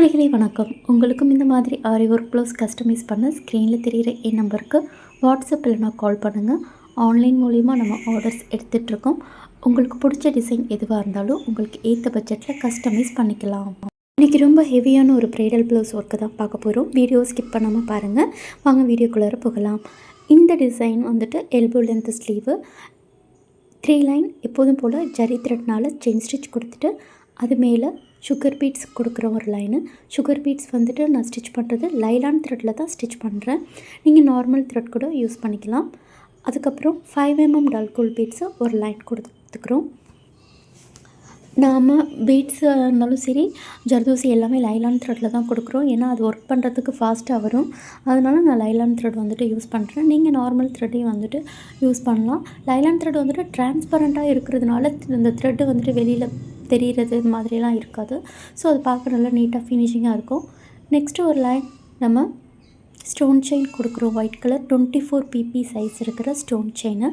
தோழிகளே வணக்கம். உங்களுக்கும் இந்த மாதிரி ஆரி ஒர்க் ப்ளவுஸ் கஸ்டமைஸ் பண்ண ஸ்க்ரீனில் தெரிகிற என் நம்பருக்கு வாட்ஸ்அப் இல்லைனா கால் பண்ணுங்கள். ஆன்லைன் மூலிமா நம்ம ஆர்டர்ஸ் எடுத்துகிட்ருக்கோம். உங்களுக்கு பிடிச்ச டிசைன் எதுவாக இருந்தாலும் உங்களுக்கு ஏற்ற பட்ஜெட்டில் கஸ்டமைஸ் பண்ணிக்கலாம். இன்றைக்கி ரொம்ப ஹெவியான ஒரு ப்ரைடல் ப்ளவுஸ் ஒர்க்கு தான் பார்க்க போகிறோம். வீடியோ ஸ்கிப் பண்ணாமல் பாருங்கள். வாங்க வீடியோக்குள்ளார போகலாம். இந்த டிசைன் வந்துட்டு எல்போ லென்த் ஸ்லீவு, 3 லைன் எப்போதும் போல் ஜரி த்ரெட்னால் செயின் ஸ்டிச் கொடுத்துட்டு அது மேலே சுகர் பீட்ஸ் கொடுக்குற ஒரு லைனு. சுகர் பீட்ஸ் வந்துட்டு நான் ஸ்டிச் பண்ணுறது லைலான் த்ரெட்டில் தான் ஸ்டிச் பண்ணுறேன். நீங்கள் நார்மல் த்ரெட் கூட யூஸ் பண்ணிக்கலாம். அதுக்கப்புறம் 5 mm டல்கோல் பீட்ஸை ஒரு லைன் கொடுத்துக்கிறோம். நாம் பீட்ஸாக இருந்தாலும் சரி, ஜர்தோசி எல்லாமே லைலான் த்ரெட்டில் தான் கொடுக்குறோம். ஏன்னா அது ஒர்க் பண்ணுறதுக்கு ஃபாஸ்ட்டாக வரும். அதனால நான் லைலான் த்ரெட் வந்துட்டு யூஸ் பண்ணுறேன். நீங்கள் நார்மல் த்ரெட்டையும் வந்துட்டு யூஸ் பண்ணலாம். லைலான் த்ரெட் வந்துட்டு டிரான்ஸ்பரண்ட்டாக இருக்கிறதுனால இந்த த்ரெட்டு வந்துட்டு வெளியில் தெரிகிறது இது மாதிரிலாம் இருக்காது. ஸோ அது பார்க்க நல்லா நீட்டாக ஃபினிஷிங்காக இருக்கும். நெக்ஸ்ட்டு ஒரு லைன் நம்ம ஸ்டோன் செயின் கொடுக்குறோம். ஒயிட் கலர் 24 pp சைஸ் இருக்கிற ஸ்டோன் செயினு.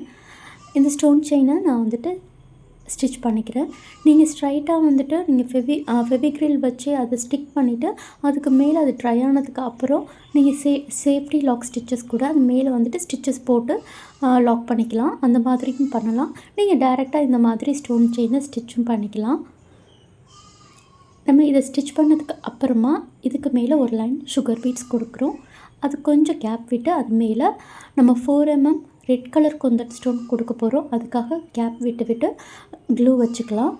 இந்த ஸ்டோன் செயினை நான் வந்துட்டு ஸ்டிச் பண்ணிக்கிறேன். நீங்கள் ஸ்ட்ரைட்டாக வந்துட்டு நீங்கள் ஃபெவிக்ரில் வச்சு அதை ஸ்டிக் பண்ணிவிட்டு அதுக்கு மேலே அது ட்ரை ஆனதுக்கு அப்புறம் நீங்கள் சேஃப்டி லாக் ஸ்டிச்சஸ் கூட அது மேலே வந்துட்டு ஸ்டிச்சஸ் போட்டு லாக் பண்ணிக்கலாம். அந்த மாதிரியும் பண்ணலாம். நீங்கள் டைரெக்டாக இந்த மாதிரி ஸ்டோன் செயினை ஸ்டிச்சும் பண்ணிக்கலாம். நம்ம இதை ஸ்டிச் பண்ணதுக்கு அப்புறமா இதுக்கு மேலே ஒரு லைன் சுகர் பீட்ஸ் கொடுக்குறோம். அது கொஞ்சம் கேப் விட்டு அது மேலே நம்ம 4 mm ரெட் கலர் கொந்தன் ஸ்டோன் கொடுக்க போகிறோம். அதுக்காக கேப் விட்டு க்ளூ வச்சுக்கலாம்.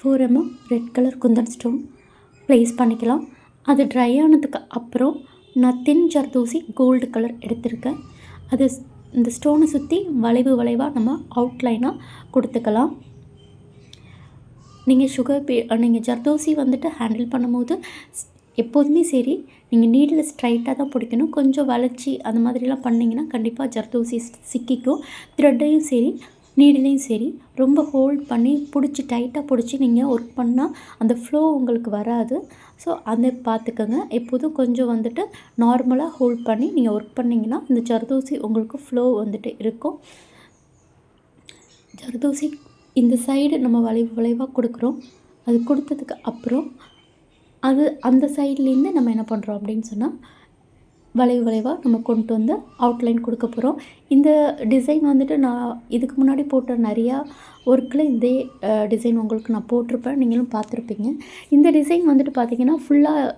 4 mm red colour Kundan stone place பண்ணிக்கலாம். அது ட்ரை ஆனதுக்கு அப்புறம் நான் தின் ஜர்தோசி கோல்டு கலர் எடுத்திருக்கேன். அது இந்த ஸ்டோனை சுற்றி வளைவாக நம்ம அவுட்லைனாக கொடுத்துக்கலாம். நீங்கள் ஜர்தோசி வந்துட்டு ஹேண்டில் பண்ணும்போது எப்போதுமே சரி, நீங்கள் நீடில் ஸ்ட்ரைட்டாக தான் பிடிக்கணும். கொஞ்சம் வளைச்சி அந்த மாதிரிலாம் பண்ணிங்கன்னா கண்டிப்பாக ஜர்தோசி சிக்கிக்கும். த்ரெட்டையும் சரி நீடிலையும் சரி ரொம்ப ஹோல்ட் பண்ணி பிடிச்சி டைட்டாக பிடிச்சி நீங்கள் ஒர்க் பண்ணால் அந்த ஃப்ளோ உங்களுக்கு வராது. ஸோ அதை பார்த்துக்கோங்க. எப்போதும் கொஞ்சம் வந்துட்டு நார்மலாக ஹோல்ட் பண்ணி நீங்கள் ஒர்க் பண்ணிங்கன்னா இந்த ஜர்தோசி உங்களுக்கு ஃப்ளோ வந்துட்டு இருக்கும். ஜர்தோசி இந்த சைடு நம்ம வளைவாக கொடுக்குறோம். அது கொடுத்ததுக்கு அப்புறம் அந்த சைட்லேருந்து நம்ம என்ன பண்ணுறோம் அப்படின்னு சொன்னால் வளைவாக நம்ம கொண்டு வந்து அவுட்லைன் கொடுக்க போகிறோம். இந்த டிசைன் வந்துட்டு நான் இதுக்கு முன்னாடி போட்ட நிறையா ஒர்க்கில் இதே டிசைன் உங்களுக்கு நான் போட்டிருப்பேன். நீங்களும் பார்த்துருப்பீங்க. இந்த டிசைன் வந்துட்டு பார்த்திங்கன்னா ஃபுல்லாக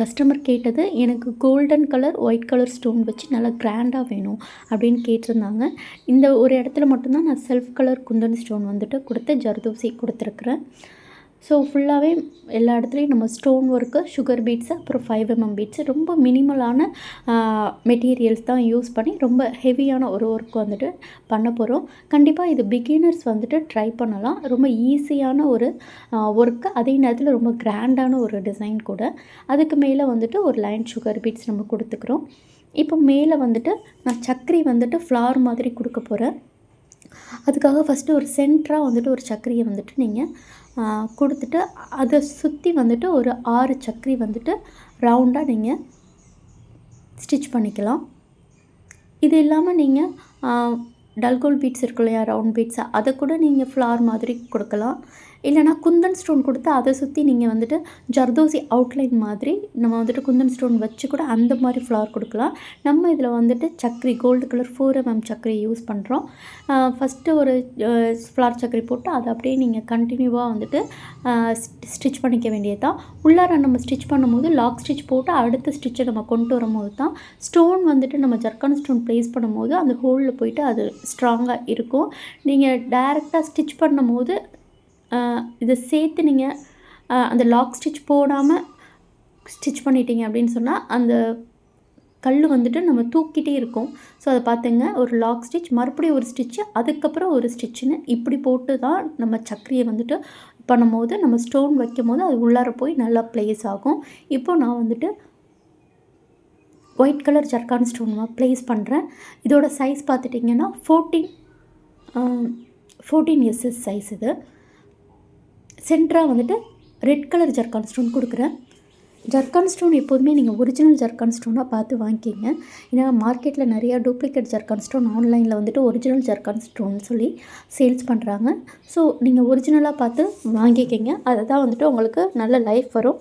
கஸ்டமர் கேட்டது எனக்கு golden colour white colour stone வச்சு நல்லா கிராண்டாக வேணும் அப்படின்னு கேட்டிருந்தாங்க. இந்த ஒரு இடத்துல மட்டும்தான் நான் செல்ஃப் கலர் குந்தன் ஸ்டோன் வந்துட்டு கொடுத்து ஜர்தோசி கொடுத்துருக்குறேன். ஸோ ஃபுல்லாகவே எல்லா இடத்துலையும் நம்ம ஸ்டோன் ஒர்க்கு, சுகர் பீட்ஸு, அப்புறம் 5 mm பீட்ஸு, ரொம்ப மினிமலான மெட்டீரியல்ஸ் தான் யூஸ் பண்ணி ரொம்ப ஹெவியான ஒரு ஒர்க் வந்துட்டு பண்ண போகிறோம். கண்டிப்பாக இது பிகினர்ஸ் வந்துட்டு ட்ரை பண்ணலாம். ரொம்ப ஈஸியான ஒரு ஒர்க்கு, அதே நேரத்தில் ரொம்ப கிராண்டான ஒரு டிசைன் கூட. அதுக்கு மேலே வந்துட்டு ஒரு லைன் சுகர் பீட்ஸ் நம்ம கொடுத்துக்கிறோம். இப்போ மேலே வந்துட்டு நான் சக்கரி வந்துட்டு ஃப்ளார் மாதிரி கொடுக்க போகிறேன். அதுக்காக ஃபஸ்ட்டு ஒரு சென்டராக வந்துட்டு ஒரு சக்கரியை வந்துட்டு நீங்கள் கொடுத்துட்டு அதை சுற்றி வந்துட்டு ஒரு 6 சக்கரி வந்துட்டு ரவுண்டாக நீங்கள் ஸ்டிச் பண்ணிக்கலாம். இது இல்லாமல் நீங்கள் டல்கோல் பீட்ஸ் இருக்கும் இல்லையா, ரவுண்ட் பீட்ஸை, அதை கூட நீங்கள் ஃப்ளார் மாதிரி கொடுக்கலாம். இல்லைனா குந்தன் ஸ்டோன் கொடுத்து அதை சுற்றி நீங்கள் வந்துட்டு ஜர்தோசி அவுட்லைன் மாதிரி நம்ம வந்துட்டு குந்தன் ஸ்டோன் வச்சு கூட அந்த மாதிரி ஃப்ளார் கொடுக்கலாம். நம்ம இதில் வந்துட்டு சக்கரி கோல்டு கலர் 4 mm சக்கரி யூஸ் பண்ணுறோம். ஃபஸ்ட்டு ஒரு ஃப்ளார் சக்கரி போட்டு அதை அப்படியே நீங்கள் கண்டினியூவாக வந்துட்டு ஸ்டிச் பண்ணிக்க வேண்டியது தான். உள்ளார நம்ம ஸ்டிச் பண்ணும்போது லாக் ஸ்டிச் போட்டு அடுத்த ஸ்டிச்சை நம்ம கொண்டு வரும்போது தான் ஸ்டோன் வந்துட்டு நம்ம ஜர்கான் ஸ்டோன் ப்ளேஸ் பண்ணும்போது அந்த ஹோலில் போயிட்டு அது ஸ்ட்ராங்காக இருக்கும். நீங்கள் டைரெக்டாக ஸ்டிச் பண்ணும்போது இதை சேர்த்து நீங்கள் அந்த லாக் ஸ்டிச் போடாமல் ஸ்டிச் பண்ணிட்டீங்க அப்படின்னு சொன்னால் அந்த கல் வந்துட்டு நம்ம தூக்கிட்டே இருக்கும். ஸோ அதை பார்த்துங்க, ஒரு லாக் ஸ்டிச், மறுபடியும் ஒரு ஸ்டிச்சு, அதுக்கப்புறம் ஒரு ஸ்டிச்சுன்னு இப்படி போட்டு தான் நம்ம சக்கரியை வந்துட்டு பண்ணும்போது நம்ம ஸ்டோன் வைக்கும் போது அது உள்ளார போய் நல்லா ப்ளேஸ் ஆகும். இப்போது நான் வந்துட்டு white colour zircon stone place பண்ணுறேன். இதோட சைஸ் பார்த்துட்டிங்கன்னா 14 SS சைஸ். இது சென்டராக வந்துட்டு ரெட் கலர் ஜர்கான் ஸ்டோன் கொடுக்குறேன். ஜர்கான் ஸ்டோன் எப்போதுமே நீங்கள் ஒரிஜினல் ஜர்கான் ஸ்டோனாக பார்த்து வாங்கிக்கிங்க. ஏன்னா மார்க்கெட்டில் நிறையா டூப்ளிகேட் ஜர்கான் ஸ்டோன் ஆன்லைனில் வந்துட்டு ஒரிஜினல் ஜர்கான் ஸ்டோன் சொல்லி சேல்ஸ் பண்ணுறாங்க. ஸோ நீங்கள் ஒரிஜினலாக பார்த்து வாங்கிக்கிங்க. அதுதான் வந்துட்டு உங்களுக்கு நல்ல லைஃப் வரும்.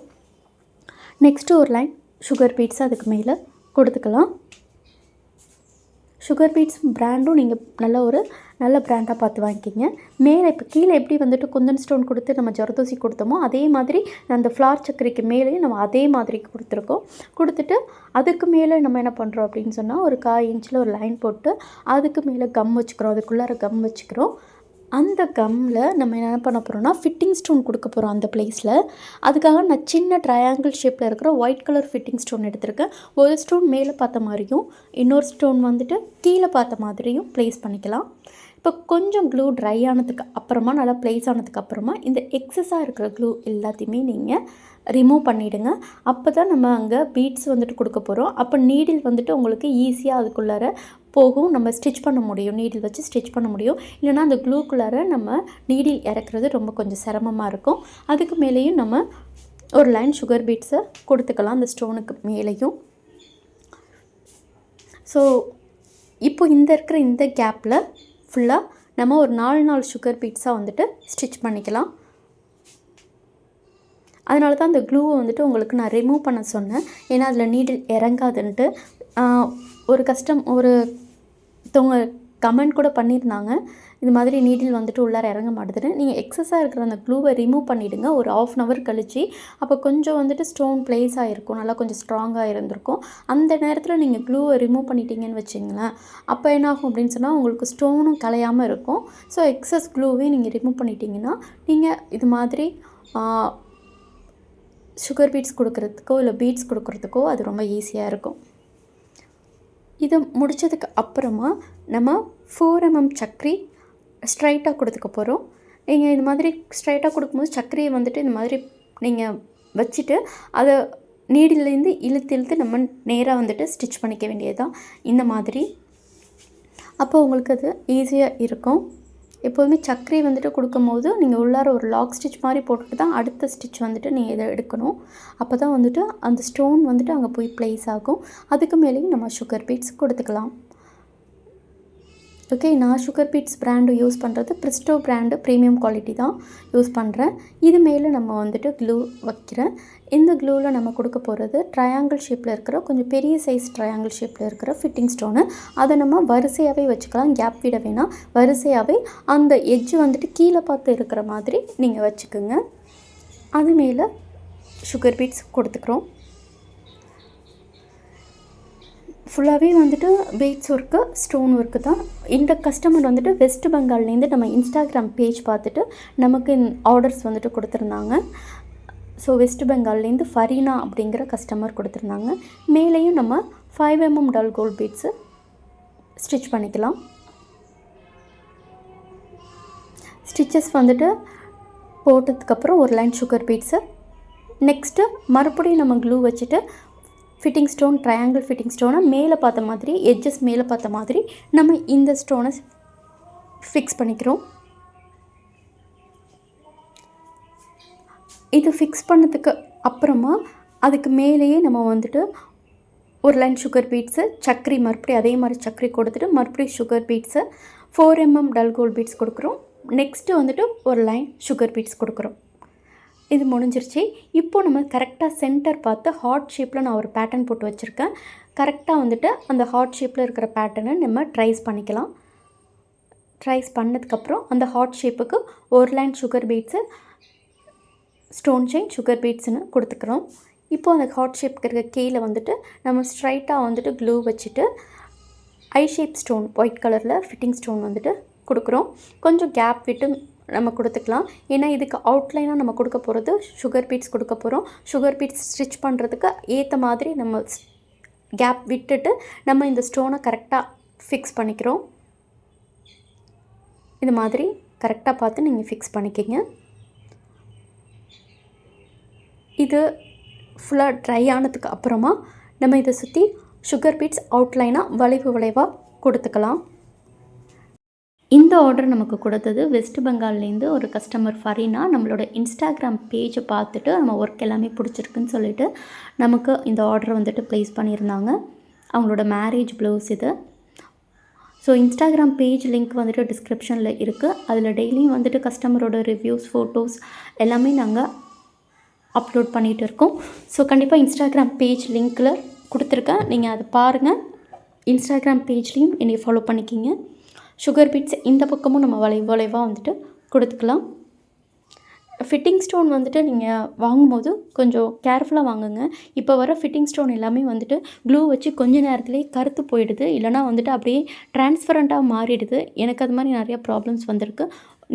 நெக்ஸ்ட்டு ஒரு லைன் சுகர் பீட்ஸ் அதுக்கு மேலே கொடுத்துக்கலாம். சுகர் பீட்ஸ் ப்ராண்டும் நீங்கள் நல்ல ப்ராண்டாக பார்த்து வாங்கிக்கிங்க. மேலே இப்போ கீழே எப்படி வந்துட்டு குந்தன் ஸ்டோன் கொடுத்து நம்ம ஜரதோசி கொடுத்தோமோ அதே மாதிரி அந்த ஃப்ளார் சக்கரைக்கு மேலேயும் நம்ம அதே மாதிரி கொடுத்துட்டு அதுக்கு மேலே நம்ம என்ன பண்ணுறோம் அப்படின்னு சொன்னால் ஒரு 1/4 இன்ச்சில் ஒரு லைன் போட்டு அதுக்கு மேலே கம் வச்சுக்கிறோம். அதுக்குள்ளார கம் வச்சுக்கிறோம். அந்த கம்மில் நம்ம என்ன பண்ண போகிறோம்னா ஃபிட்டிங் ஸ்டோன் கொடுக்க போகிறோம் அந்த ப்ளேஸில். அதுக்காக நான் சின்ன ட்ரையாங்கிள் ஷேப்பில் இருக்கிற ஒயிட் கலர் ஃபிட்டிங் ஸ்டோன் எடுத்திருக்கேன். ஒரு ஸ்டோன் மேலே பார்த்த மாதிரியும் இன்னொரு ஸ்டோன் வந்துட்டு கீழே பார்த்த மாதிரியும் ப்ளேஸ் பண்ணிக்கலாம். இப்போ கொஞ்சம் க்ளூ ட்ரை ஆனதுக்கு அப்புறமா நல்லா ப்ளேஸ் ஆனதுக்கு அப்புறமா இந்த எக்ஸஸாக இருக்கிற க்ளூ எல்லாத்தையுமே நீங்கள் ரிமூவ் பண்ணிவிடுங்க. அப்போ தான் நம்ம அங்கே பீட்ஸ் வந்துட்டு கொடுக்க போகிறோம். அப்போ நீடில் வந்துட்டு உங்களுக்கு ஈஸியாக அதுக்குள்ளார போகும். நம்ம ஸ்டிச் பண்ண முடியும், நீடில் வச்சு ஸ்டிச் பண்ண முடியும். இல்லைனா அந்த க்ளூக்குள்ளார நம்ம நீடில் இறக்குறது ரொம்ப கொஞ்சம் சிரமமாக இருக்கும். அதுக்கு மேலேயும் நம்ம ஒரு லைன் சுகர் பீட்ஸை கொடுத்துக்கலாம் அந்த ஸ்டோனுக்கு மேலேயும். ஸோ இப்போ இருக்கிற இந்த கேப்பில் ஃபுல்லாக நம்ம ஒரு 4 சுகர் பீட்ஸாக வந்துட்டு ஸ்டிச் பண்ணிக்கலாம். அதனால தான் அந்த க்ளூவை வந்துட்டு உங்களுக்கு நான் ரிமூவ் பண்ண சொன்னேன். ஏன்னா அதில் நீடில் இறங்காதுன்ட்டு. ஒருத்தவங்க கமெண்ட் கூட பண்ணியிருந்தாங்க, இது மாதிரி நீடில் வந்துட்டு உள்ளார இறங்க மாட்டுதுன்னு. நீங்கள் எக்ஸஸாக இருக்கிற அந்த க்ளூவை ரிமூவ் பண்ணிவிடுங்க ஒரு 1/2 hour கழிச்சு. அப்போ கொஞ்சம் வந்துட்டு ஸ்டோன் ப்ளேஸ் ஆகிருக்கும், நல்லா கொஞ்சம் ஸ்ட்ராங்காக இருந்திருக்கும். அந்த நேரத்தில் நீங்கள் க்ளூவை ரிமூவ் பண்ணிட்டீங்கன்னு வச்சிங்களேன், அப்போ என்ன ஆகும் அப்படின்னு சொன்னால் உங்களுக்கு ஸ்டோனும் கலையாமல் இருக்கும். ஸோ எக்ஸஸ் க்ளூவே நீங்கள் ரிமூவ் பண்ணிட்டீங்கன்னா நீங்கள் இது மாதிரி சுகர் பீட்ஸ் கொடுக்குறதுக்கோ இல்லை பீட்ஸ் கொடுக்குறதுக்கோ அது ரொம்ப ஈஸியாக இருக்கும். இதை முடித்ததுக்கு அப்புறமா நம்ம 4 mm சக்கரி ஸ்ட்ரைட்டாக கொடுத்துக்க போகிறோம். நீங்கள் இது மாதிரி ஸ்ட்ரைட்டாக கொடுக்கும்போது சக்கரையை வந்துட்டு இந்த மாதிரி நீங்கள் வச்சுட்டு அதை நீடிலேருந்து இழுத்து நம்ம நேராக வந்துட்டு ஸ்டிச் பண்ணிக்க வேண்டியது தான் இந்த மாதிரி. அப்போ உங்களுக்கு அது ஈஸியாக இருக்கும். எப்போதுமே சக்கரை வந்துட்டு கொடுக்கும்போது நீங்கள் உள்ளார ஒரு லாக் ஸ்டிச் மாதிரி போட்டுட்டு தான் அடுத்த ஸ்டிச் வந்துட்டு நீங்கள் இதை எடுக்கணும். அப்போ தான் வந்துட்டு அந்த ஸ்டோன் வந்துட்டு அங்கே போய் ப்ளேஸ் ஆகும். அதுக்கு மேலேயும் நம்ம சுகர் பீட்ஸ் கொடுத்துக்கலாம். ஓகே, நான் சுகர் பீட்ஸ் பிராண்டு யூஸ் பண்ணுறது பிரிஸ்டோ பிராண்டு ப்ரீமியம் குவாலிட்டி தான் யூஸ் பண்ணுறேன். இது மேலே நம்ம வந்துட்டு க்ளூ வைக்கிறேன். இந்த க்ளூவில் நம்ம கொடுக்க போகிறது ட்ரையாங்கிள் ஷேப்பில் இருக்கிற கொஞ்சம் பெரிய சைஸ் ட்ரையாங்கிள் ஷேப்பில் இருக்கிற ஃபிட்டிங் ஸ்டோனு. அதை நம்ம வரிசையாகவே வச்சுக்கலாம், கேப் விட வேணாம். வரிசையாகவே அந்த எட்ஜு வந்துட்டு கீழே பார்த்து இருக்கிற மாதிரி நீங்கள் வச்சுக்கோங்க. அது மேலே சுகர் பீட்ஸ் கொடுத்துக்கிறோம். ஃபுல்லாகவே வந்துட்டு பீட்ஸ் ஒர்க்கு, ஸ்டோன் ஒர்க்கு தான். இந்த கஸ்டமர் வந்துட்டு வெஸ்ட் பெங்கால்லேருந்து நம்ம இன்ஸ்டாகிராம் பேஜ் பார்த்துட்டு நமக்கு ஆர்டர்ஸ் வந்துட்டு கொடுத்துருந்தாங்க. ஸோ வெஸ்ட் பெங்கால்லேருந்து ஃபரீனா அப்படிங்கிற கஸ்டமர் கொடுத்துருந்தாங்க. மேலேயும் நம்ம 5 mm dull gold beads stitch பண்ணிக்கலாம். ஸ்டிச்சஸ் வந்துட்டு போட்டதுக்கப்புறம் ஒரு லைன் சுகர் பீட்ஸு. நெக்ஸ்ட்டு மறுபடியும் நம்ம க்ளூ வச்சுட்டு ஃபிட்டிங் ஸ்டோன், ட்ரையாங்கிள் ஃபிட்டிங் ஸ்டோனை மேலே பார்த்த மாதிரி, எட்ஜஸ் மேலே பார்த்த மாதிரி நம்ம இந்த ஸ்டோனை ஃபிக்ஸ் பண்ணிக்கிறோம். இது ஃபிக்ஸ் பண்ணதுக்கு அப்புறமா அதுக்கு மேலேயே நம்ம வந்துட்டு ஒரு லைன் சுகர் பீட்ஸு, சக்கரி மறுபடியும் அதே மாதிரி சக்கரி கொடுத்துட்டு மறுபடியும் sugar beads, 4 mm dull gold beads கொடுக்குறோம். நெக்ஸ்ட்டு வந்துட்டு ஒரு லைன் சுகர் பீட்ஸ் கொடுக்குறோம். இது முடிஞ்சிருச்சு. இப்போது நம்ம கரெக்டாக சென்டர் பார்த்து ஹார்ட் ஷேப்பில் நான் ஒரு பேட்டர்ன் போட்டு வச்சுருக்கேன். கரெக்டாக வந்துட்டு அந்த ஹார்ட் ஷேப்பில் இருக்கிற பேட்டர்னை நம்ம ட்ரைஸ் பண்ணிக்கலாம். ட்ரைஸ் பண்ணதுக்கப்புறம் அந்த ஹார்ட் ஷேப்புக்கு ஒரு line sugar beads, stone chain, sugar பீட்ஸ்னு கொடுத்துக்கிறோம். இப்போது அந்த ஹார்ட் ஷேப்புக்கு இருக்க கீழே வந்துட்டு நம்ம ஸ்ட்ரைட்டாக வந்துட்டு க்ளூ வச்சுட்டு ஐ ஷேப் ஸ்டோன், ஒயிட் கலரில் ஃபிட்டிங் ஸ்டோன் வந்துட்டு கொடுக்குறோம். கொஞ்சம் கேப் விட்டு நம்ம கொடுத்துக்கலாம். ஏன்னா இதுக்கு அவுட்லைனாக நம்ம கொடுக்க போகிறது சுகர் பீட்ஸ் கொடுக்க போகிறோம். சுகர் பீட்ஸ் ஸ்டிச் பண்ணுறதுக்கு ஏற்ற மாதிரி நம்ம கேப் விட்டுட்டு நம்ம இந்த ஸ்டோனை கரெக்டாக ஃபிக்ஸ் பண்ணிக்கிறோம். இது மாதிரி கரெக்டாக பார்த்து நீங்கள் ஃபிக்ஸ் பண்ணிக்கிங்க. இது ஃபுல்லாக ட்ரை ஆனதுக்கு அப்புறமா நம்ம இதை சுற்றி சுகர் பீட்ஸ் அவுட்லைனாக வளைவாக கொடுத்துக்கலாம். இந்த ஆர்டர் நமக்கு கொடுத்தது வெஸ்ட் பெங்கால்லேருந்து ஒரு கஸ்டமர் ஃபரீனா. நம்மளோட இன்ஸ்டாகிராம் பேஜை பார்த்துட்டு நம்ம ஒர்க் எல்லாமே பிடிச்சிருக்குன்னு சொல்லிட்டு நமக்கு இந்த ஆர்டரை வந்துட்டு ப்ளேஸ் பண்ணியிருந்தாங்க. அவங்களோட மேரேஜ் ப்ளவுஸ் இது. ஸோ இன்ஸ்டாகிராம் பேஜ் லிங்க் வந்துட்டு டிஸ்கிரிப்ஷனில் இருக்குது. அதில் டெய்லியும் வந்துட்டு கஸ்டமரோட ரிவ்யூஸ், ஃபோட்டோஸ் எல்லாமே நாங்கள் அப்லோட் பண்ணிகிட்டு இருக்கோம். ஸோ கண்டிப்பாக இன்ஸ்டாகிராம் பேஜ் லிங்க்கில் கொடுத்துருக்கேன், நீங்கள் அதை பாருங்கள். இன்ஸ்டாகிராம் பேஜ்லேயும் என்னை ஃபாலோ பண்ணிக்கிங்க. சுகர் பீட்ஸ் இந்த பக்கமும் நம்ம வளைவாக வந்துட்டு கொடுத்துக்கலாம். ஃபிட்டிங் ஸ்டோன் வந்துட்டு நீங்கள் வாங்கும்போது கொஞ்சம் கேர்ஃபுல்லாக வாங்குங்க. இப்போ வர ஃபிட்டிங் ஸ்டோன் எல்லாமே வந்துட்டு க்ளூ வச்சு கொஞ்ச நேரத்துலேயே கருத்து போயிடுது, இல்லைனா வந்துட்டு அப்படியே ட்ரான்ஸ்பரண்ட்டாக மாறிடுது. எனக்கு அது மாதிரி நிறையா ப்ராப்ளம்ஸ் வந்திருக்கு.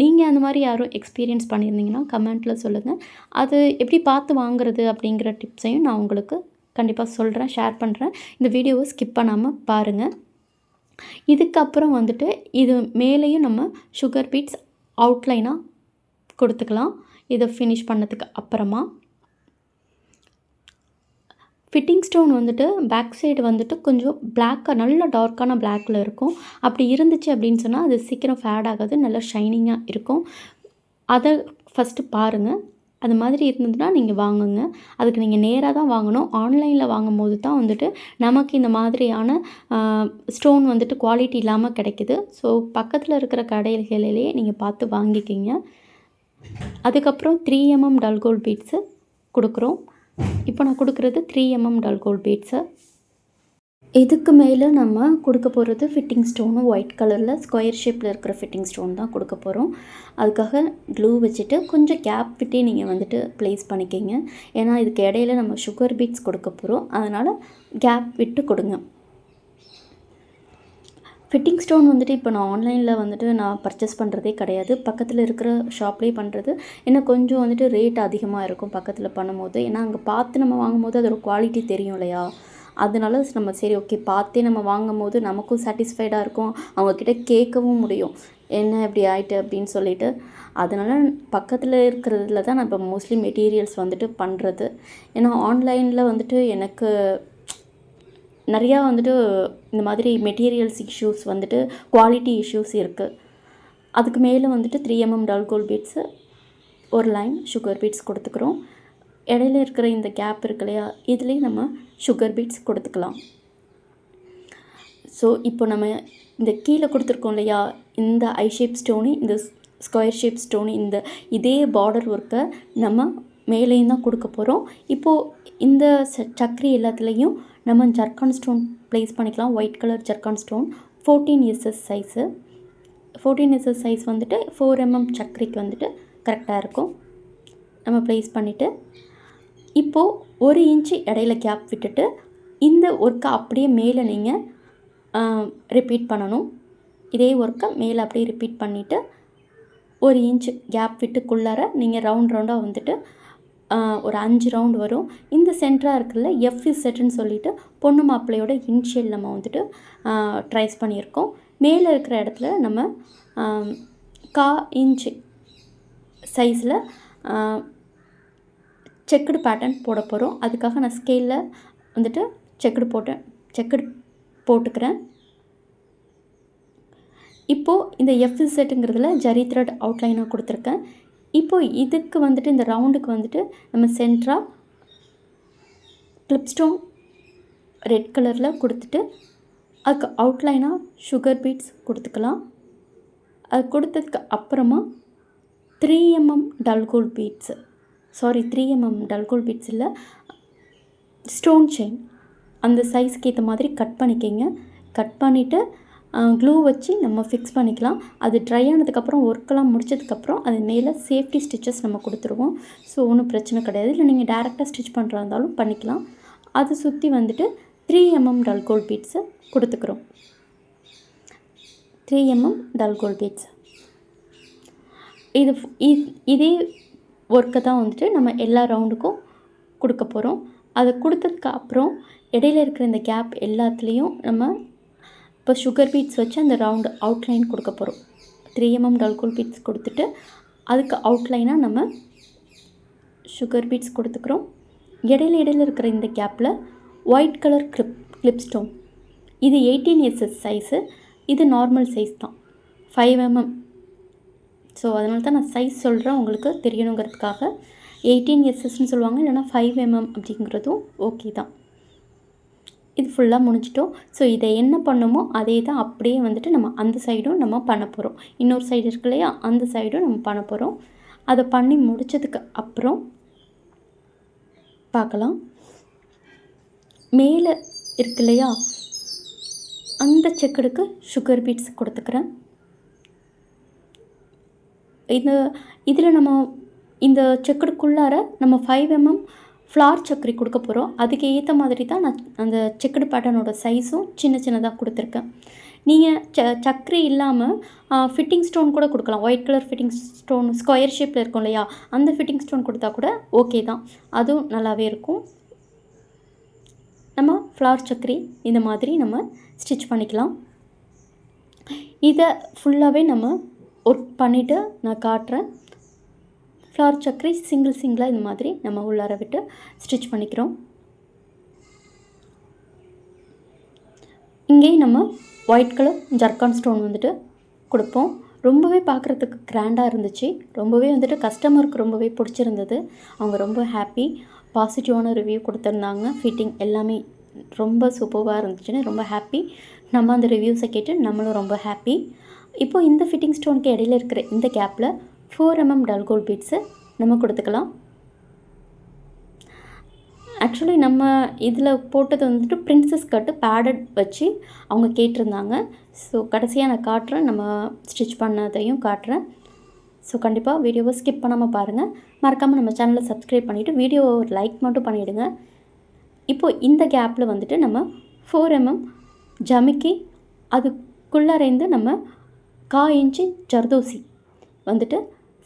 நீங்கள் அந்த மாதிரி யாரும் எக்ஸ்பீரியன்ஸ் பண்ணியிருந்தீங்கன்னா கமெண்ட்டில் சொல்லுங்கள். அது எப்படி பார்த்து வாங்குறது அப்படிங்கிற டிப்ஸையும் நான் உங்களுக்கு கண்டிப்பாக சொல்கிறேன், ஷேர் பண்ணுறேன். இந்த வீடியோவை ஸ்கிப் பண்ணாமல் பாருங்கள். இதுக்கப்புறம் வந்துட்டு இது மேலேயும் நம்ம சுகர் பீட்ஸ் அவுட்லைனாக கொடுத்துக்கலாம். இதை ஃபினிஷ் பண்ணதுக்கு அப்புறமா ஃபிட்டிங் ஸ்டோன் வந்துட்டு பேக் சைடு வந்துட்டு கொஞ்சம் பிளாக்காக, நல்ல டார்க்கான பிளாக்கில் இருக்கும். அப்படி இருந்துச்சு அப்படின்னு சொன்னால் அது சீக்கிரம் ஃபேட் ஆகாது, நல்லா ஷைனிங்காக இருக்கும். அதை ஃபஸ்ட்டு பாருங்கள். அது மாதிரி இருந்ததுன்னா நீங்கள் வாங்குங்க. அதுக்கு நீங்கள் நேராக தான் வாங்கணும். ஆன்லைனில் வாங்கும்போது தான் வந்துட்டு நமக்கு இந்த மாதிரியான ஸ்டோன் வந்துட்டு குவாலிட்டி இல்லாமல் கிடைக்கிது. ஸோ பக்கத்தில் இருக்கிற கடைகளிலேயே நீங்கள் பார்த்து வாங்கிக்கிங்க. அதுக்கப்புறம் 3mm டல் கோல்ட் பீட்ஸு கொடுக்குறோம். இப்போ நான் கொடுக்குறது 3mm டல் கோல்ட் பீட்ஸு. இதுக்கு மேலே நம்ம கொடுக்க போகிறது ஃபிட்டிங் ஸ்டோனும் ஒயிட் கலரில் ஸ்கொயர் ஷேப்பில் இருக்கிற ஃபிட்டிங் ஸ்டோன் தான் கொடுக்க போகிறோம். அதுக்காக க்ளூ வச்சுட்டு கொஞ்சம் கேப் விட்டே நீங்கள் வந்துட்டு ப்ளேஸ் பண்ணிக்கிங்க. ஏன்னா இதுக்கு இடையில நம்ம சுகர் பீட்ஸ் கொடுக்க போகிறோம், அதனால் கேப் விட்டு கொடுங்க. ஃபிட்டிங் ஸ்டோன் வந்துட்டு இப்போ நான் ஆன்லைனில் வந்துட்டு நான் பர்ச்சேஸ் பண்ணுறதே கிடையாது. பக்கத்தில் இருக்கிற ஷாப்லேயே பண்ணுறது. ஏன்னா கொஞ்சம் வந்துட்டு ரேட் அதிகமாக இருக்கும் பக்கத்தில் பண்ணும்போது. ஏன்னா அங்கே பார்த்து நம்ம வாங்கும்போது அதோட குவாலிட்டி தெரியும் இல்லையா, அதனால நம்ம சரி ஓகே பார்த்தே நம்ம வாங்கும்போது நமக்கும் சாட்டிஸ்ஃபைடாக இருக்கும், அவங்கக்கிட்ட கேட்கவும் முடியும் என்ன இப்படி ஆகிட்டு அப்படின்னு சொல்லிட்டு. அதனால் பக்கத்தில் இருக்கிறதுல தான் நான் இப்போ மோஸ்ட்லி மெட்டீரியல்ஸ் வந்துட்டு பண்ணுறது. ஏன்னா ஆன்லைனில் வந்துட்டு எனக்கு நிறையா வந்துட்டு இந்த மாதிரி மெட்டீரியல்ஸ் இஷ்யூஸ் வந்துட்டு குவாலிட்டி இஷ்யூஸ் இருக்குது. அதுக்கு மேலே வந்துட்டு 3mm டல் கோல்ட் பீட்ஸு ஒரு லைன் சுகர் பீட்ஸ் கொடுத்துக்கிறோம். இடையில இருக்கிற இந்த கேப் இருக்கு இல்லையா, இதுலேயும் நம்ம சுகர் பீட்ஸ் கொடுத்துக்கலாம். ஸோ இப்போ நம்ம இந்த கீழே கொடுத்துருக்கோம் இல்லையா, இந்த ஐ ஷேப் ஸ்டோனு, இந்த ஸ்கொயர் ஷேப் ஸ்டோனு, இதே பார்டர் ஒர்க்கை நம்ம மேலேயும் தான் கொடுக்க போகிறோம். இப்போது இந்த சக்கரி எல்லாத்துலேயும் நம்ம ஜர்கான் ஸ்டோன் ப்ளேஸ் பண்ணிக்கலாம். White colour zircon stone 14SS size. 14SS size வந்துட்டு 4mm சக்கரிக்கு வந்துட்டு கரெக்டாக இருக்கும். நம்ம ப்ளேஸ் பண்ணிவிட்டு இப்போது 1 இன்ச்சு இடையில கேப் விட்டுட்டு இந்த ஒர்க்கை அப்படியே மேலே நீங்கள் ரிப்பீட் பண்ணணும். இதே ஒர்க்கை மேலே அப்படியே ரிப்பீட் பண்ணிவிட்டு 1 இன்ச்சு கேப் விட்டுக்குள்ளார நீங்கள் ரவுண்டாக வந்துட்டு ஒரு 5 ரவுண்ட் வரும். இந்த சென்டராக இருக்குல்ல FZன்னு சொல்லிட்டு பொண்ணு மாப்பிள்ளையோட இனிஷியல் நம்ம வந்துட்டு ட்ரைஸ் பண்ணியிருக்கோம். மேலே இருக்கிற இடத்துல நம்ம 1/4 இன்ச்சு சைஸில் செக்குடு பேட்டர்ன் போட போகிறோம். அதுக்காக நான் ஸ்கேலில் வந்துட்டு செக்குடு போட்டுக்கிறேன். இப்போது இந்த FZங்கிறதுல ஜரி த்ரெட் அவுட்லைனாக கொடுத்துருக்கேன். இப்போது இதுக்கு வந்துட்டு இந்த ரவுண்டுக்கு வந்துட்டு நம்ம சென்டராக கிளிப் ஸ்டோன் ரெட் கலரில் கொடுத்துட்டு அதுக்கு அவுட்லைனாக சுகர் பீட்ஸ் கொடுத்துக்கலாம். அது கொடுத்ததுக்கு அப்புறமா 3mm dull gold beads, 3mm dull gold beads இல்லை, ஸ்டோன் செயின் அந்த சைஸ்க்கு ஏற்ற மாதிரி கட் பண்ணிக்கிங்க. கட் பண்ணிவிட்டு க்ளூ வச்சு நம்ம ஃபிக்ஸ் பண்ணிக்கலாம். அது ட்ரை ஆனதுக்கப்புறம் ஒர்க்கெல்லாம் முடிச்சதுக்கப்புறம் அது மேலே சேஃப்டி ஸ்டிச்சஸ் நம்ம கொடுத்துருவோம். ஸோ ஒன்றும் பிரச்சனை கிடையாது. இல்லை நீங்கள் டேரெக்டாக ஸ்டிச் பண்ணுறா இருந்தாலும் பண்ணிக்கலாம். அதை சுற்றி வந்துட்டு 3mm டல் கோல்ட் பீட்ஸை கொடுத்துக்கிறோம். 3mm டல் கோல்ட் பீட்ஸ் இதே ஒர்க்கை தான் வந்துட்டு நம்ம எல்லா ரவுண்டுக்கும் கொடுக்க போகிறோம். அதை கொடுத்ததுக்கு அப்புறம் இடையில இருக்கிற இந்த கேப் எல்லாத்துலேயும் நம்ம இப்போ சுகர் பீட்ஸ் வச்சு அந்த ரவுண்டு அவுட்லைன் கொடுக்க போகிறோம். 3mm டல் கோல்ட் பீட்ஸ் கொடுத்துட்டு அதுக்கு அவுட்லைனாக நம்ம சுகர் பீட்ஸ் கொடுத்துக்கிறோம். இடையில இருக்கிற இந்த கேப்பில் ஒயிட் கலர் கிளிப் ஸ்டோன், இது 18SS சைஸு, இது நார்மல் சைஸ் தான். 5 mm. ஸோ அதனால தான் நான் சைஸ் சொல்கிறேன், உங்களுக்கு தெரியணுங்கிறதுக்காக. 18 SS சொல்லுவாங்க, இல்லைனா 5 mm அப்படிங்கிறதும் ஓகே தான். இது ஃபுல்லாக முடிஞ்சிட்டோம். ஸோ இதை என்ன பண்ணுமோ அதே தான் அப்படியே வந்துட்டு நம்ம அந்த சைடும் நம்ம பண்ண போகிறோம். இன்னொரு சைடு இருக்கு இல்லையா, அந்த சைடும் நம்ம பண்ண போகிறோம். அதை பண்ணி முடித்ததுக்கு அப்புறம் பார்க்கலாம். மேலே இருக்கு இல்லையா, அந்த செக்கடுக்கு சுகர் பீட்ஸ் கொடுத்துக்கிறேன். இதில் நம்ம இந்த செக்கடுக்குள்ளார நம்ம 5 mm ஃப்ளார் சக்கரி கொடுக்க போகிறோம். அதுக்கு ஏற்ற மாதிரி தான் நான் அந்த செக்கடு பேட்டர்னோட சைஸும் சின்ன சின்னதாக கொடுத்துருக்கேன். நீங்கள் சக்கரி இல்லாமல் ஃபிட்டிங் ஸ்டோன் கூட கொடுக்கலாம். White colour fitting stone square ஷேப்பில் இருக்கும் இல்லையா, அந்த ஃபிட்டிங் ஸ்டோன் கொடுத்தா கூட ஓகே தான், அதுவும் நல்லாவே இருக்கும். நம்ம ஃப்ளார் சக்கரி இந்த மாதிரி நம்ம ஸ்டிச் பண்ணிக்கலாம். இதை ஃபுல்லாகவே நம்ம ஒர்க் பண்ணிவிட்டு நான் காட்டுறேன். ஃப்ளார் சக்கரி சிங்கிளாக இந்த மாதிரி நம்ம உள்ளார விட்டு ஸ்டிச் பண்ணிக்கிறோம். இங்கே நம்ம ஒயிட் கலர் ஜர்கான் ஸ்டோன் வந்துட்டு கொடுப்போம். ரொம்பவே பார்க்குறதுக்கு கிராண்டாக இருந்துச்சு. ரொம்பவே வந்துட்டு கஸ்டமருக்கு ரொம்பவே பிடிச்சிருந்தது. அவங்க ரொம்ப ஹாப்பி, பாசிட்டிவான ரிவ்யூ கொடுத்துருந்தாங்க. ஃபிட்டிங் எல்லாமே ரொம்ப சூப்பராக இருந்துச்சுன்னு ரொம்ப ஹாப்பி. நம்ம அந்த ரிவ்யூஸை கேட்டு நம்மளும் ரொம்ப ஹாப்பி. இப்போது இந்த ஃபிட்டிங் ஸ்டோனுக்கு இடையில இருக்கிற இந்த கேப்பில் 4 mm டல் கோல்ட் பீட்ஸு நம்ம கொடுத்துக்கலாம். ஆக்சுவலி நம்ம இதில் போட்டது வந்துட்டு பிரின்சஸ் கட்டு பேடட் வச்சு அவங்க கேட்டிருந்தாங்க. ஸோ கடைசியாக நான் காட்டுறேன், நம்ம ஸ்டிச் பண்ணதையும் காட்டுறேன். ஸோ கண்டிப்பாக வீடியோவை ஸ்கிப் பண்ணாமல் பாருங்கள். மறக்காமல் நம்ம சேனலை சப்ஸ்கிரைப் பண்ணிவிட்டு வீடியோவை ஒரு லைக் மட்டும் பண்ணிவிடுங்க. இப்போது இந்த கேப்பில் வந்துட்டு நம்ம 4 mm ஜமிக்கி அதுக்குள்ளாரைந்து நம்ம 1/4 இன்ச்சு ஜர்தோசி வந்துட்டு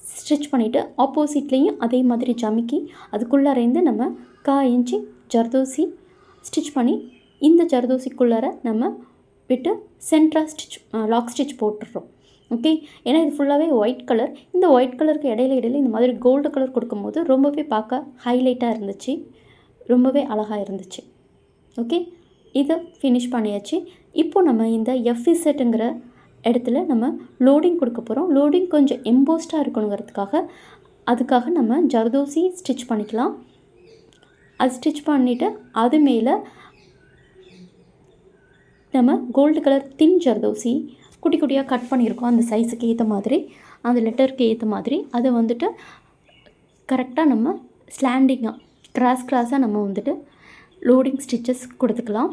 ஸ்டிச் பண்ணிவிட்டு ஆப்போசிட்லேயும் அதே மாதிரி ஜமிக்கி அதுக்குள்ளாரைந்து நம்ம 1/4 இன்ச்சு ஜர்தோசி ஸ்டிச் பண்ணி இந்த ஜர்தோசிக்குள்ளார நம்ம விட்டு சென்டராக ஸ்டிச் லாக் ஸ்டிச் போட்டுடுறோம். ஓகே, ஏன்னா இது ஃபுல்லாகவே ஒயிட் கலர். இந்த ஒயிட் கலருக்கு இடையில இந்த மாதிரி கோல்டு கலர் கொடுக்கும்போது ரொம்பவே பார்க்க ஹைலைட்டாக இருந்துச்சு, ரொம்பவே அழகாக இருந்துச்சு. ஓகே, இதை ஃபினிஷ் பண்ணியாச்சு. இப்போது நம்ம இந்த FZ இடத்துல நம்ம லோடிங் கொடுக்க போகிறோம். லோடிங் கொஞ்சம் எம்போஸ்டாக இருக்கணுங்கிறதுக்காக அதுக்காக நம்ம ஜர்தோசி ஸ்டிச் பண்ணிக்கலாம். அது ஸ்டிச் பண்ணிவிட்டு அது மேலே நம்ம கோல்டு கலர் தின் ஜர்தோசி குட்டி குட்டியாக கட் பண்ணியிருக்கோம். அந்த சைஸுக்கு ஏற்ற மாதிரி, அந்த லெட்டருக்கு ஏற்ற மாதிரி அதை வந்துட்டு கரெக்டாக நம்ம ஸ்லாண்டிங்காக கிராஸாக நம்ம வந்துட்டு லோடிங் ஸ்டிச்சஸ் கொடுத்துக்கலாம்.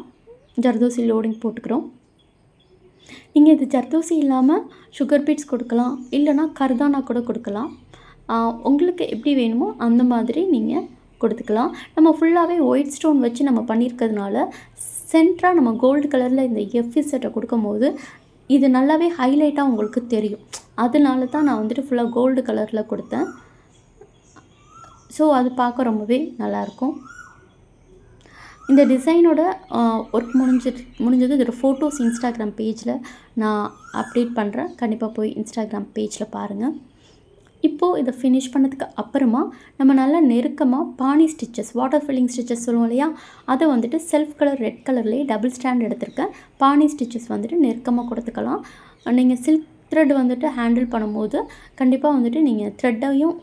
ஜர்தோசி லோடிங் போட்டுக்கிறோம். நீங்கள் இது ஜர்தோசி இல்லாமல் சுகர் பீட்ஸ் கொடுக்கலாம், இல்லைனா கர்தானா கூட கொடுக்கலாம். உங்களுக்கு எப்படி வேணுமோ அந்த மாதிரி நீங்கள் கொடுத்துக்கலாம். நம்ம ஃபுல்லாகவே ஒயிட் ஸ்டோன் வச்சு நம்ம பண்ணியிருக்கிறதுனால சென்டராக நம்ம கோல்டு கலரில் இந்த FZ கொடுக்கும் போது இது நல்லாவே ஹைலைட்டாக உங்களுக்கு தெரியும். அதனால தான் நான் வந்துட்டு ஃபுல்லாக கோல்டு கலரில் கொடுத்தேன். ஸோ அது பார்க்க ரொம்பவே நல்லாயிருக்கும். இந்த டிசைனோட ஒர்க் முடிஞ்சது இதோட ஃபோட்டோஸ் இன்ஸ்டாகிராம் பேஜில் நான் அப்டேட் பண்ணுறேன். கண்டிப்பாக போய் இன்ஸ்டாகிராம் பேஜில் பாருங்கள். இப்போது இதை ஃபினிஷ் பண்ணதுக்கு அப்புறமா நம்ம நல்லா நெருக்கமாக பானி ஸ்டிச்சஸ், வாட்டர் ஃபில்லிங் ஸ்டிச்சஸ் சொல்லுவோம் இல்லையா, அதை வந்துட்டு செல்ஃப் கலர் ரெட் கலர்லேயே டபுள் ஸ்டாண்ட் எடுத்திருக்கேன். பானி ஸ்டிச்சஸ் வந்துட்டு நெருக்கமாக கொடுத்துக்கலாம். நீங்கள் சில்க் த்ரெட் வந்துட்டு ஹேண்டில் பண்ணும்போது கண்டிப்பாக வந்துட்டு நீங்கள் த்ரெட்டையும்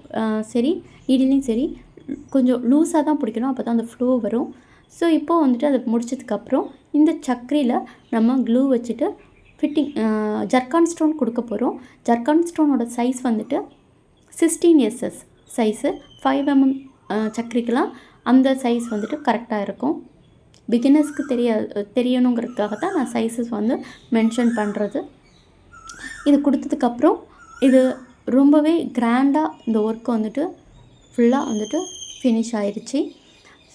சரி நீடிலையும் சரி கொஞ்சம் லூஸாக தான் பிடிக்கணும், அப்போ தான் அந்த ஃப்ளோ வரும். ஸோ இப்போது வந்துட்டு அதை முடிச்சதுக்கப்புறம் இந்த சக்கரியில் நம்ம க்ளூ வச்சுட்டு ஃபிட்டிங் ஜர்கான் ஸ்டோன் கொடுக்க போகிறோம். ஜர்கான் ஸ்டோனோட சைஸ் வந்துட்டு 16 SS சைஸு. 5 mm சக்கரிக்கெலாம் அந்த சைஸ் வந்துட்டு கரெக்டாக இருக்கும். பிகினர்ஸ்க்கு தெரியணுங்கிறதுக்காக தான் நான் சைஸஸ் வந்து மென்ஷன் பண்ணுறது. இது கொடுத்ததுக்கப்புறம் இது ரொம்பவே கிராண்டாக இந்த ஒர்க் வந்துட்டு ஃபுல்லாக வந்துட்டு ஃபினிஷ் ஆயிடுச்சு.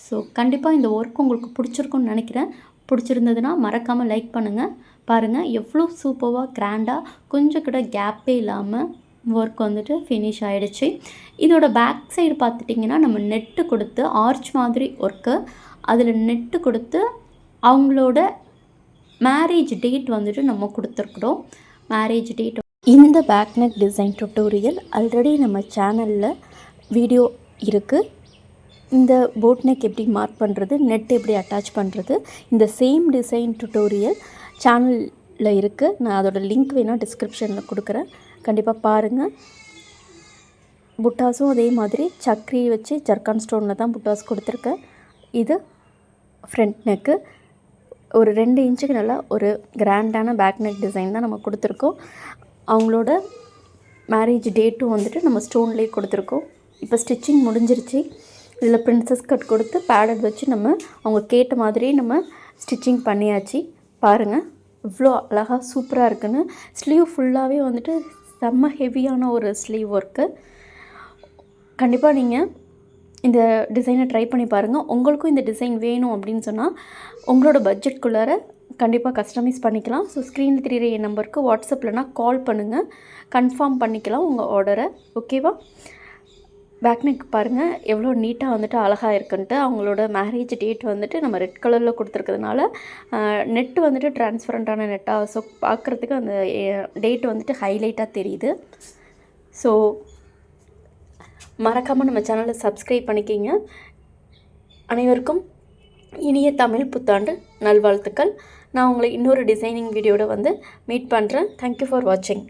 ஸோ கண்டிப்பாக இந்த ஒர்க் உங்களுக்கு பிடிச்சிருக்குன்னு நினைக்கிறேன். பிடிச்சிருந்ததுன்னா மறக்காமல் லைக் பண்ணுங்கள். பாருங்கள் எவ்வளோ சூப்பராக கிராண்டாக கொஞ்சம் கூட கேப்பே இல்லாமல் ஒர்க் வந்துட்டு ஃபினிஷ் ஆகிடுச்சு. இதோட பேக் சைடு பார்த்துட்டிங்கன்னா நம்ம நெட்டு கொடுத்து ஆர்ச் மாதிரி ஒர்க்கு, அதில் நெட்டு கொடுத்து அவங்களோட மேரேஜ் டேட் வந்துட்டு நம்ம கொடுத்துருக்குறோம். Marriage date. இந்த back neck design tutorial already நம்ம சேனலில் வீடியோ இருக்குது. இந்த போட் நெக் எப்படி மார்க் பண்ணுறது, நெட் எப்படி அட்டாச் பண்ணுறது, இந்த சேம் டிசைன் டுட்டோரியல் சேனல் இருக்குது. நான் அதோட லிங்க் வேணால் டிஸ்கிரிப்ஷனில் கொடுக்குறேன், கண்டிப்பாக பாருங்கள். புட்டாஸும் அதே மாதிரி சக்கரி வச்சு ஜர்கான் ஸ்டோனில் தான் புட்டாஸ் கொடுத்துருக்கேன். இது ஃப்ரண்ட் நெக்கு. ஒரு 2 இன்ச்சுக்கு நல்லா ஒரு கிராண்டான பேக் நெக் டிசைன் தான் நம்ம கொடுத்துருக்கோம். அவங்களோட மேரேஜ் டேட்டும் வந்துட்டு நம்ம ஸ்டோன்லேயே கொடுத்துருக்கோம். இப்போ ஸ்டிச்சிங் முடிஞ்சிருச்சு. இதில் பிரின்சஸ் கட் கொடுத்து பேடட் வச்சு நம்ம அவங்க கேட்ட மாதிரியே நம்ம ஸ்டிச்சிங் பண்ணியாச்சு. பாருங்கள் இவ்வளோ அழகாக சூப்பராக இருக்குன்னு. ஸ்லீவ் ஃபுல்லாகவே வந்துட்டு செம்ம ஹெவியான ஒரு ஸ்லீவ் ஒர்க்கு. கண்டிப்பாக நீங்கள் இந்த டிசைனை ட்ரை பண்ணி பாருங்கள். உங்களுக்கும் இந்த டிசைன் வேணும் அப்படின்னு சொன்னால் உங்களோட பட்ஜெட்குள்ளார கண்டிப்பாக கஸ்டமைஸ் பண்ணிக்கலாம். ஸோ ஸ்க்ரீனில் தெரிகிற என் நம்பருக்கு வாட்ஸ்அப்லனா கால் பண்ணுங்கள், கன்ஃபார்ம் பண்ணிக்கலாம் உங்கள் ஆர்டரை. ஓகேவா? பேக் நெக் பாருங்கள் எவ்வளோ நீட்டாக வந்துட்டு அழகாக இருக்குன்ட்டு. அவங்களோட மேரேஜ் டேட் வந்துட்டு நம்ம ரெட் கலரில் கொடுத்துருக்கிறதுனால நெட்டு வந்துட்டு டிரான்ஸ்பரண்ட்டான நெட்டாக, ஸோ பார்க்குறதுக்கு அந்த டேட் வந்துட்டு ஹைலைட்டாக தெரியுது. ஸோ மறக்காமல் நம்ம சேனலை சப்ஸ்கிரைப் பண்ணிக்கிங்க. அனைவருக்கும் இனிய தமிழ் புத்தாண்டு நல்வாழ்த்துக்கள். நான் உங்களை இன்னொரு டிசைனிங் வீடியோட வந்து மீட் பண்ணுறேன். தேங்க்யூ ஃபார் வாட்சிங்.